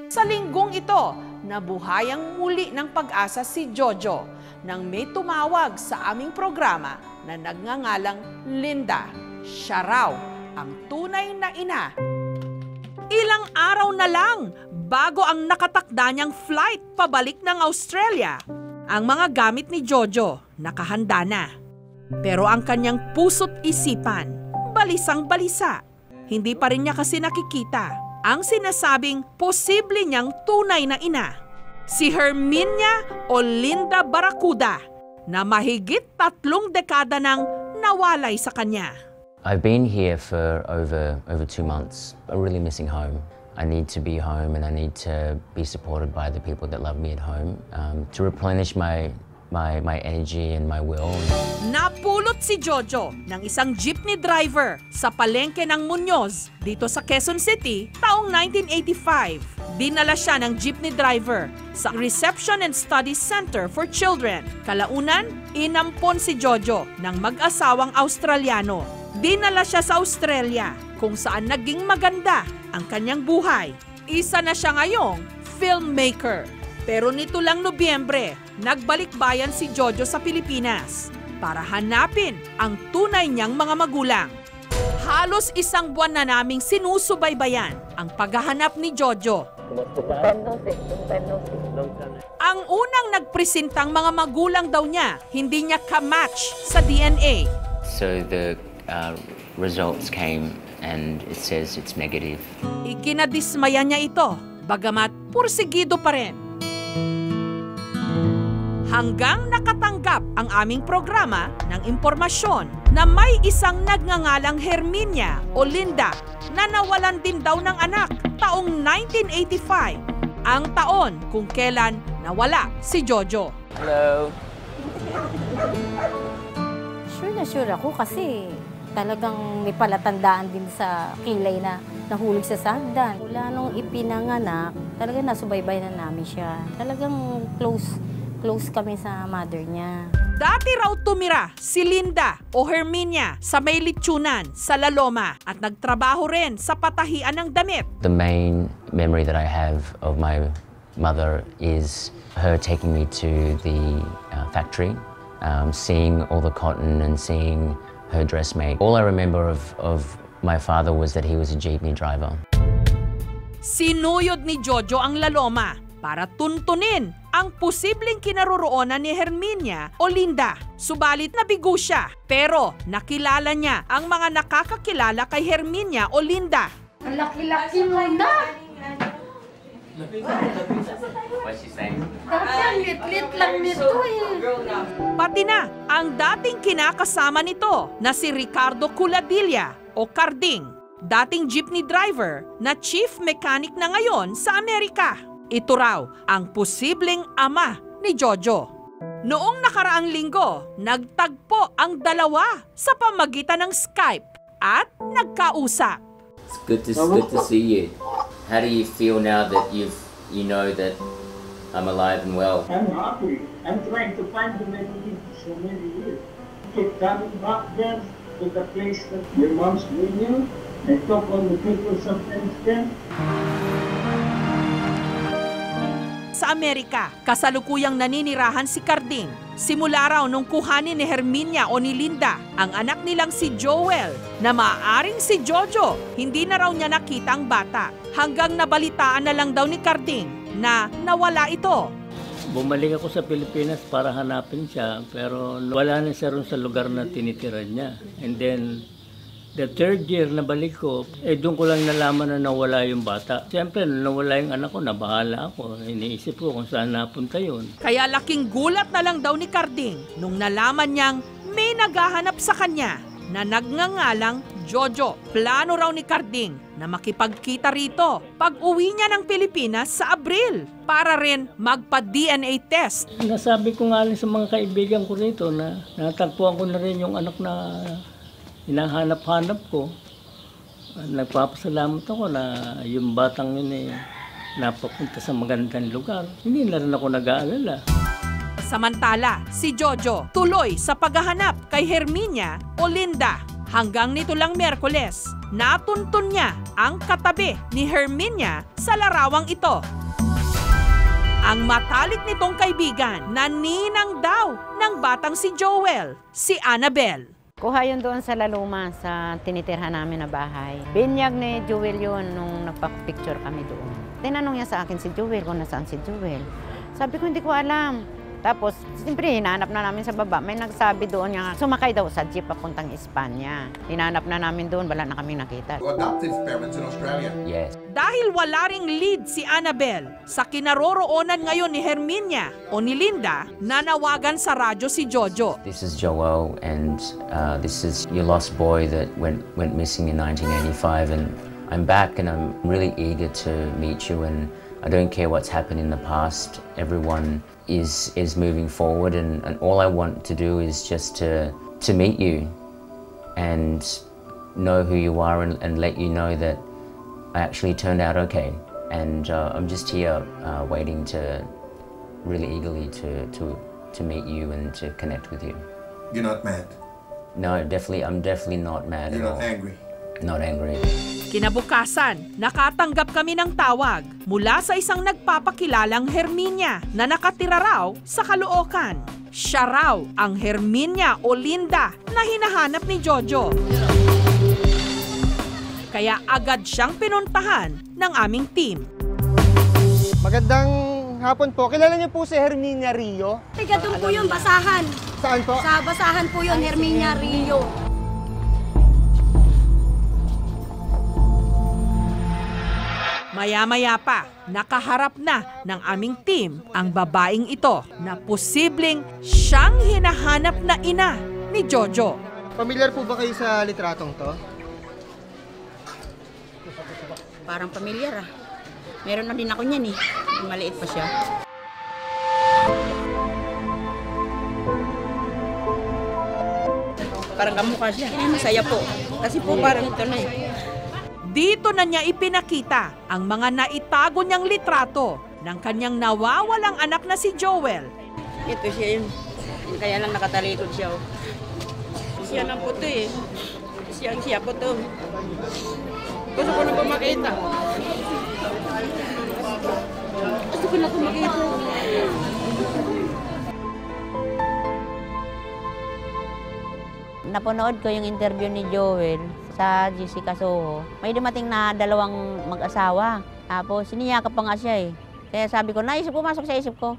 Sa linggong ito, nabuhayang muli ng pag-asa si Jojo nang may tumawag sa aming programa na nagngangalang Linda. Siya raw ang tunay na ina. Ilang araw na lang bago ang nakatakda niyang flight pabalik ng Australia, ang mga gamit ni Jojo nakahanda na. Pero ang kanyang puso't isipan, balisang-balisa. Hindi pa rin niya kasi nakikita ang sinasabing posible niyang tunay na ina, si Herminia o Linda Barracuda, na mahigit 3 dekada nang nawalay sa kanya. I've been here for over 2 months. I'm really missing home. I need to be home and I need to be supported by the people that love me at home to replenish my energy and my will. Napulot si Jojo ng isang jeepney driver sa palengke ng Muñoz dito sa Quezon City taong 1985. Dinala siya ng jeepney driver sa Reception and Studies Center for Children. Kalaunan, inampon si Jojo ng mag-asawang Australiano. Dinala siya sa Australia kung saan naging maganda ang kanyang buhay. Isa na siya ngayong filmmaker. Pero nito lang Nobyembre, nagbalik bayan si Jojo sa Pilipinas para hanapin ang tunay niyang mga magulang. Halos 1 buwan na naming sinusubaybayan ang paghahanap ni Jojo. Ang unang nagpresentang mga magulang daw niya, hindi niya ka-match sa DNA. So the results came and it says it's negative. Ikinadismaya niya ito, bagamat pursigido pa rin. Hanggang nakatanggap ang aming programa ng impormasyon na may isang nagngangalang Herminia o Linda na nawalan din daw ng anak taong 1985, ang taon kung kailan nawala si Jojo. Hello. Sure na sure ako kasi talagang may palatandaan din sa kilay na nahulog sa sagdan. Mula nung ipinanganak, talagang nasubaybay na namin siya. Talagang close kami sa mother niya. Dati raw tumira si Linda o Herminia sa may litsunan sa La Loma at nagtrabaho rin sa patahian ng damit. The main memory that I have of my mother is her taking me to the factory, seeing all the cotton and seeing her dressmate. All I remember of my father was that he was a jeepney driver. Sinuyod ni Jojo ang La Loma para tuntunin ang posibleng kinaroroonan ni Herminia o Linda. Subalit nabigo siya, pero nakilala niya ang mga nakakakilala kay Herminia o Linda. Ang laki-laki mo na! What's she saying? Ang lit-lit lang nito eh. Pati na ang dating kinakasama nito na si Ricardo Culadilla o Carding, dating jeepney driver na chief mechanic na ngayon sa Amerika. Ito raw ang posibleng ama ni Jojo. Noong nakaraang linggo, nagtagpo ang dalawa sa pamagitan ng Skype at nagkausap. It's good to see you. How do you feel now that you know that I'm alive and well? I'm happy. I'm trying to find the medicine for so many years. Keep coming back there to the place that your mom's with you. I talk on the people sometimes there. Sa Amerika, kasalukuyang naninirahan si Carding. Simula raw nung kuhanin ni Herminia o ni Linda ang anak nilang si Joel na maaaring si Jojo, hindi na raw niya nakita ang bata. Hanggang nabalitaan na lang daw ni Carding na nawala ito. Bumalik ako sa Pilipinas para hanapin siya, pero wala na siya ron sa lugar na tinitira niya. And then, the 3rd year na balik ko, doon ko lang nalaman na nawala yung bata. Siyempre, nawala yung anak ko, nabahala ako. Iniisip ko kung saan napunta yun. Kaya laking gulat na lang daw ni Carding nung nalaman niyang may naghahanap sa kanya na nagngangalang Jojo. Plano raw ni Carding na makipagkita rito pag uwi niya ng Pilipinas sa Abril para rin magpa-DNA test. Nasabi ko nga rin sa mga kaibigan ko rito na natagpuan ko na rin yung anak na hinahanap-hanap ko. Nagpapasalamat ako na yung batang yun napapunta sa magandang lugar. Hindi na rin ako nag-aalala. Samantala, si Jojo tuloy sa paghahanap kay Herminia o Linda. Hanggang nito lang Miyerkules, natuntun niya ang katabi ni Herminia sa larawang ito. Ang matalik nitong kaibigan na ninang daw ng batang si Joel, si Annabel. Kuha yun doon sa Laluma, sa tinitirhan namin na bahay. Binyag ni Joel yun nung nagpa-picture kami doon. Tinanong niya sa akin si Joel kung nasaan si Joel. Sabi ko, hindi ko alam. Tapos, siyempre, hinanap na namin sa baba. May nagsabi doon niya, sumakay daw sa jeep papuntang Espanya. Hinanap na namin doon, wala na kaming nakita. Adoptive parents in Australia. Yes. Dahil wala ring lead si Annabel sa kinaroroonan ngayon ni Herminia o ni Linda, nanawagan sa radyo si Jojo. This is Joel, and this is your lost boy that went missing in 1985, and I'm back, and I'm really eager to meet you, and I don't care what's happened in the past. Everyone is moving forward, and all I want to do is just to meet you and know who you are, and let you know that I actually turned out okay. And I'm just here waiting to really eagerly to meet you and to connect with you. You're not mad. No, I'm definitely not mad You're at all. not angry. Not angry. Kinabukasan, nakatanggap kami ng tawag mula sa isang nagpapakilalang Herminia na nakatira raw sa Caloocan. Siya raw ang Herminia o Linda na hinahanap ni Jojo. Kaya agad siyang pinuntahan ng aming team. Magandang hapon po. Kilala niyo po si Herminia Rio? Tiga doon po yun, basahan. Saan po? Sa basahan po yun, Herminia Rio. Maya-maya pa, nakaharap na ng aming team ang babaeng ito na posibleng siyang hinahanap na ina ni Jojo. Pamilyar po ba kayo sa litratong to? Parang pamilyar ah. Meron na din ako niyan eh. Maliit pa siya. Parang kamukha siya. Masaya po. Kasi po parang ito na eh. Dito na niya ipinakita ang mga naitago niyang litrato ng kanyang nawawalang anak na si Joel. Ito siya yun. Kaya lang nakatalikod siya. Oh. Siya ng puti eh. Siya po to. Gusto ko na po makita. Gusto ko na po makita. Napanood ko yung interview ni Joel sa Jessica Soho. May dumating na dalawang mag-asawa. Tapos siniyakap pa nga siya eh. Kaya sabi ko, pumasok sa isip ko.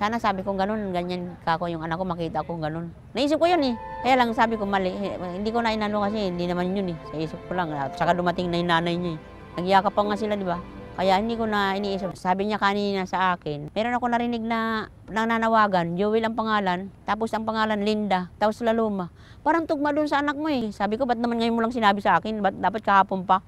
Sana sabi ko ganun, ganyan kako yung anak ko, makita ko ganun. Naisip ko yun eh. Kaya lang sabi ko mali. Hindi ko na inano kasi hindi naman yun eh. Sa isip ko lang. At saka dumating na yung nanay niya eh. Nagyakap pa nga sila, di ba? Kaya hindi ko na iniisip. Sabi niya kanina sa akin, meron ako narinig na nananawagan, Joel ang pangalan, tapos ang pangalan Linda, tapos Laluma. Parang tugma doon sa anak mo eh. Sabi ko, ba't naman ngayon mo lang sinabi sa akin? Ba't dapat kahapon pa?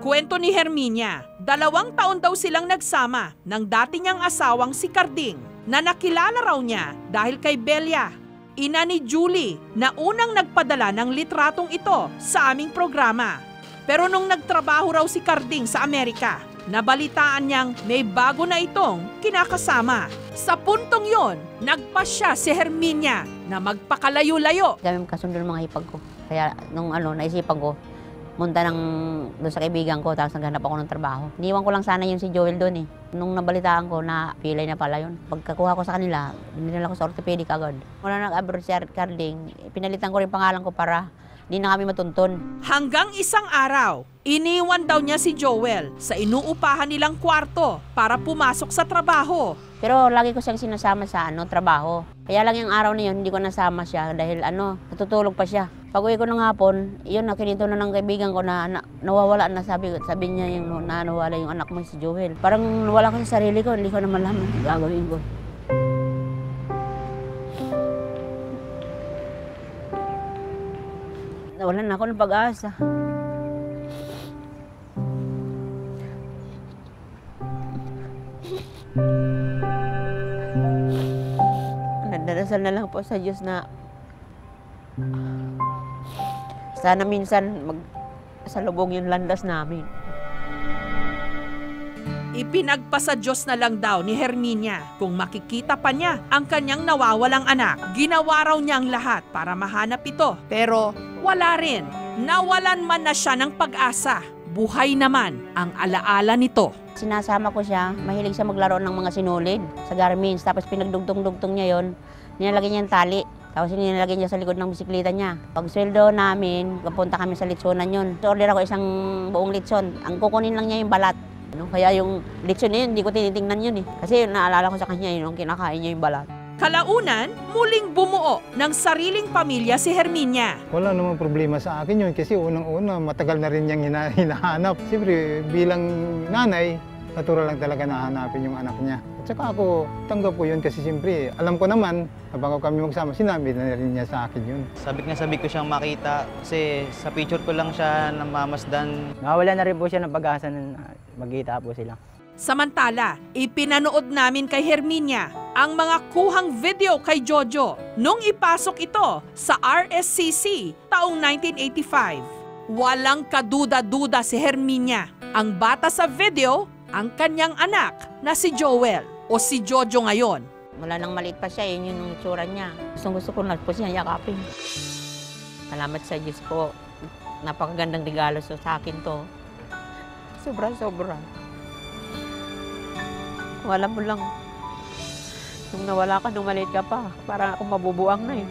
Kwento ni Herminia, 2 taon daw silang nagsama ng dati niyang asawang si Carding na nakilala raw niya dahil kay Belia, ina ni Julie na unang nagpadala ng litratong ito sa aming programa. Pero nung nagtrabaho raw si Carding sa Amerika, nabalitaan niyang may bago na itong kinakasama. Sa puntong yon, nagpasya si Herminia na magpakalayo-layo. Kami kasundo ng mga hipag ko. Kaya nung naisipan ko, munta doon sa kaibigan ko, tapos naghanap ako ng trabaho. Iniwan ko lang sana yun si Joel doon eh. Nung nabalitaan ko na pilay na pala yun, pagkakuha ko sa kanila, dinala ko sa orthopedic agad. Wala nag-abroad si Carding, pinalitan ko rin pangalan ko para hindi na kami matuntun. Hanggang isang araw, iniwan daw niya si Joel sa inuupahan nilang kwarto para pumasok sa trabaho. Pero lagi ko siyang sinasama sa trabaho. Kaya lang yung araw na yun, hindi ko nasama siya dahil natutulog pa siya. Pag uwi ko ng hapon, yun, nakinito na ng kaibigan ko na nawawala na, sabi niya yung nawala yung anak mo si Joel. Parang nawala ko sa sarili ko, hindi ko na malaman gagawin ko. Nawalan na ako ng pag-asa. Nagdarasal na lang po sa Diyos na sana minsan magsalubong yung landas namin. Ipinagpasa Diyos na lang daw ni Herminia kung makikita pa niya ang kanyang nawawalang anak. Ginawa raw niya ang lahat para mahanap ito. Pero wala rin. Nawalan man na siya ng pag-asa buhay naman ang alaala nito. Sinasama ko siya, mahilig siya maglaro ng mga sinulid sa Garmins. Tapos pinagdugtong-dugtong niya yon, nilalagyan niya ng tali. Tapos nilalagyan niya sa likod ng bisikleta niya. Pag sweldo namin, pupunta kami sa litsonan yun. Order ako isang buong litson. Ang kukunin lang niya yung balat. Kaya yung litson na yun, hindi ko tinitingnan yun eh. Kasi naalala ko sa kanya yun, yung kinakain niya yung balat. Kalaunan, muling bumuo ng sariling pamilya si Herminia. Wala namang problema sa akin yun kasi unang-una matagal na rin niyang hinahanap. Siyempre bilang nanay, natural lang talaga na hanapin yung anak niya. At saka ako, tanggap ko yun kasi siyempre alam ko naman, bago kami magsama, sinabi na rin niya sa akin yun. Sabik ko siyang makita kasi sa picture ko lang siya namamasdan. Nawala na rin po siya ng pag-asa na magkita po sila. Samantala, ipinanood namin kay Herminia ang mga kuhang video kay Jojo nung ipasok ito sa RSCC taong 1985. Walang kaduda-duda si Herminia. Ang bata sa video, ang kanyang anak na si Joel o si Jojo ngayon. Mula nang maliit pa siya, yun yung itsura niya. Gusto ko na po siya yakapin. Salamat sa Diyos po. Napakagandang regalo sa akin to. Sobra-sobra. Wala mo lang. Nung nawala ka, nung maliit ka pa, parang ako mabubuang na eh.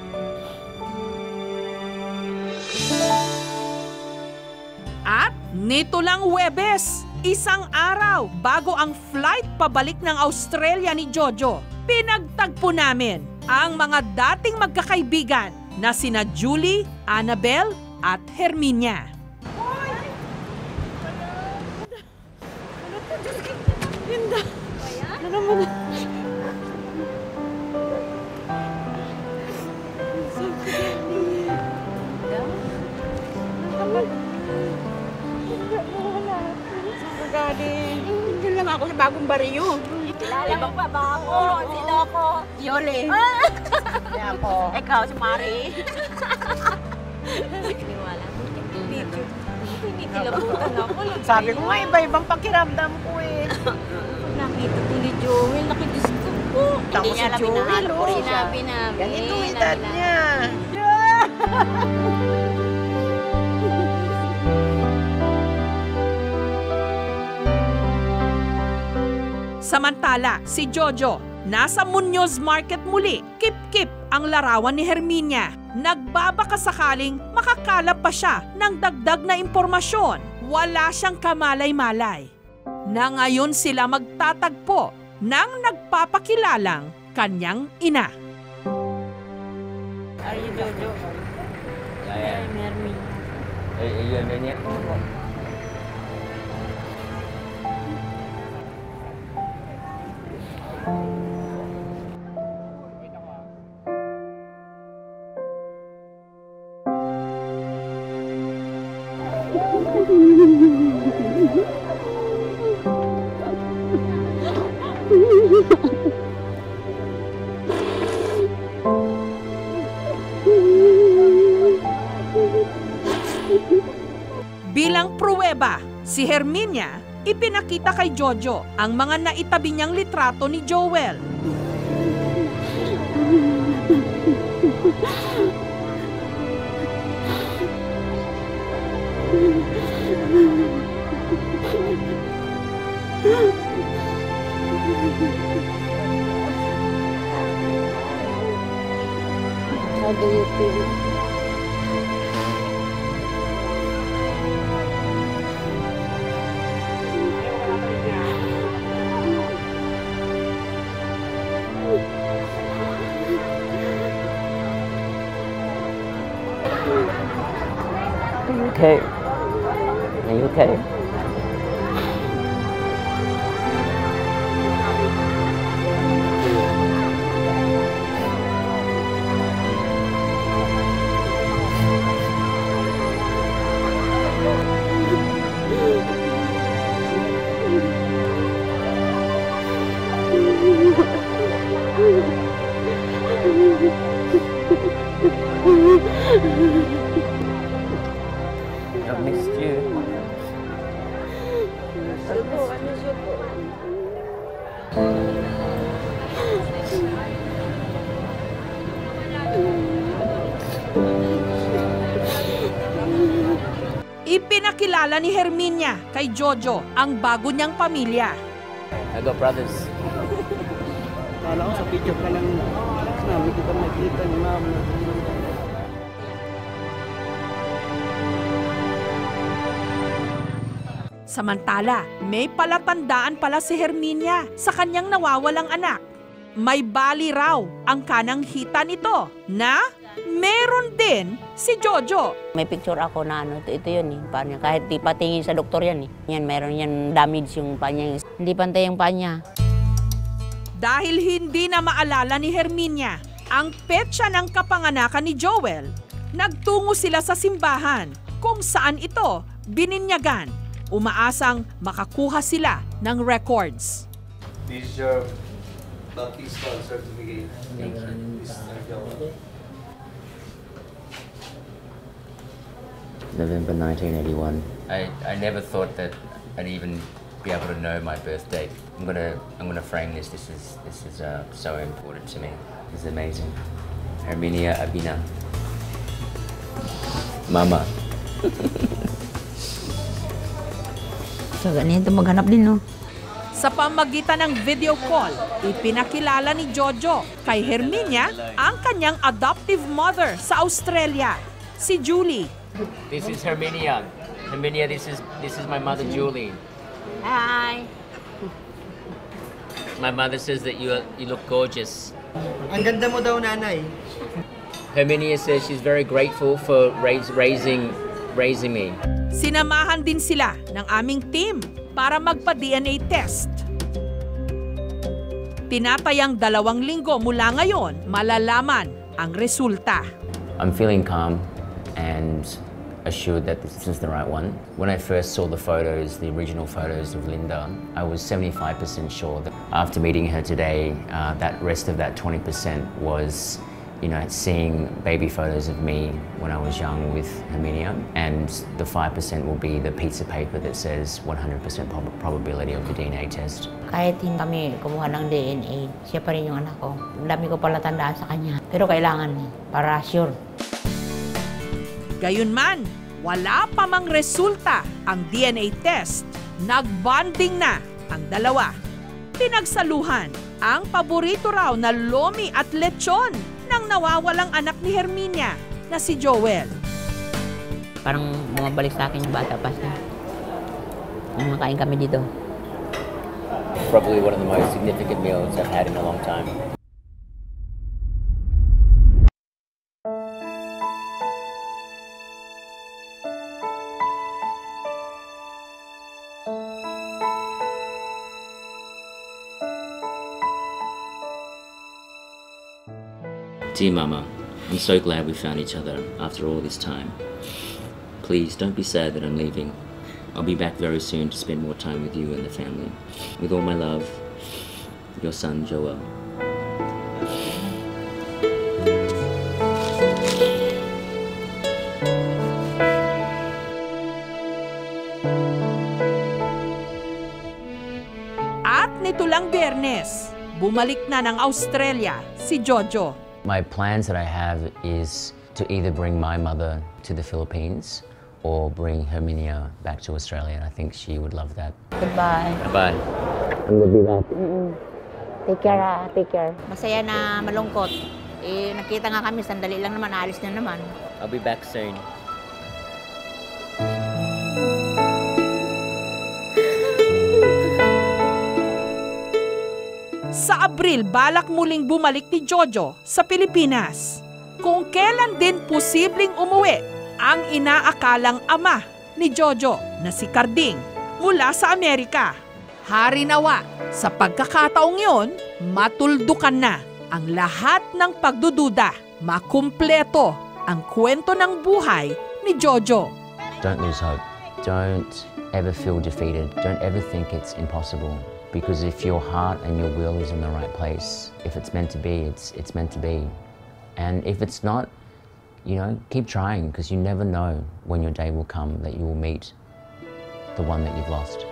At nito lang Huwebes, isang araw bago ang flight pabalik ng Australia ni Jojo, pinagtagpo namin ang mga dating magkakaibigan na sina Julie, Annabel at Herminia. Hindi lang ako sa bagong bariyo. Kilala mo pa ba ako? Sino ako? Yoli. Hindi ako. Ikaw, si Mari. Kinikilabutan ako. Sabi ko nga, iba-ibang pakiramdam ko eh. Nakita ko ni Joel, nakidisco po. Tapos si Joel, Sinabi namin. Ganito edad niya. Samantala, si Jojo, nasa Muñoz Market muli, kip-kip ang larawan ni Herminia. Nagbabaka sakaling makakalap pa siya ng dagdag na impormasyon. Wala siyang kamalay-malay. Na ngayon sila magtatagpo ng nagpapakilalang kanyang ina. Are you Jojo? I'm Herminia. Are you Herminia? Bilang pruweba, si Herminia ipinakita kay Jojo ang mga naitabi niyang litrato ni Joel. How do you feel? Are you okay? Are you okay? I've missed you. Ipinakilala ni Herminia kay Jojo ang bago niyang pamilya. I got brothers. Kala ko sa picture ka lang namin kita nakita ni mama. Samantala, may palatandaan pala si Herminia sa kanyang nawawalang anak. May bali raw ang kanang hita nito na meron din si Jojo. May picture ako na ito yun eh. Paano, kahit di patingin sa doktor yan eh. Yan, meron yan damage yung panya. Hindi pantay yung panya. Dahil hindi na maalala ni Herminia ang petsa ng kapanganakan ni Joel, nagtungo sila sa simbahan kung saan ito bininyagan. Umaasang makakuha sila ng records. This is your baptismal certificate. November 1981. I never thought that I'd even be able to know my birth date. I'm gonna frame this. This is so important to me. This is amazing. Herminia Abina. Mama. So ganito maghanap din no. Sa pamagitan ng video call, ipinakilala ni Jojo kay Herminia ang kanyang adoptive mother sa Australia, si Julie. This is Herminia. Herminia, this is my mother Julie. Hi. My mother says that you look gorgeous. Ang ganda mo daw, nanay. Herminia says she's very grateful for raising me. Sinamahan din sila ng aming team para magpa-DNA test. Tinatayang 2 linggo mula ngayon, malalaman ang resulta. I'm feeling calm and assured that this is the right one. When I first saw the photos, the original photos of Linda, I was 75% sure that after meeting her today, that rest of that 20% was, seeing baby photos of me when I was young with Herminia, and the 5% will be the piece of paper that says 100% probability of the DNA test. Kahit hindi kami kumuha ng DNA, siya pa rin yung anak ko. Ang dami ko pala tandaan sa kanya. Pero kailangan para sure. Gayunman, wala pa mang resulta ang DNA test. Nagbonding na ang dalawa. Pinagsaluhan ang paborito raw na lomi at lechon ng nawawalang anak ni Herminia na si Joel. Parang bumabalik sa akin yung bata pa siya. Kumakain kami dito. Probably one of the most significant meals I've had in a long time. Dear Mama, I'm so glad we found each other after all this time. Please don't be sad that I'm leaving. I'll be back very soon to spend more time with you and the family. With all my love, your son Joel. At nito lang Biyernes, bumalik na ng Australia si Jojo. My plans that I have is to either bring my mother to the Philippines or bring Herminia back to Australia. I think she would love that. Goodbye. Bye. I'm gonna be back. Take care, take care. Masaya na malungkot. Nakita nga kami, sandali lang naman, alis na naman. I'll be back soon. Sa Abril, balak muling bumalik ni Jojo sa Pilipinas. Kung kailan din posibleng umuwi ang inaakalang ama ni Jojo na si Carding mula sa Amerika. Hari nawa, sa pagkakataong yon, matuldukan na ang lahat ng pagdududa. Makumpleto ang kwento ng buhay ni Jojo. Don't lose hope. Don't ever feel defeated. Don't ever think it's impossible. Because if your heart and your will is in the right place, if it's meant to be, it's meant to be. And if it's not, keep trying, because you never know when your day will come that you will meet the one that you've lost.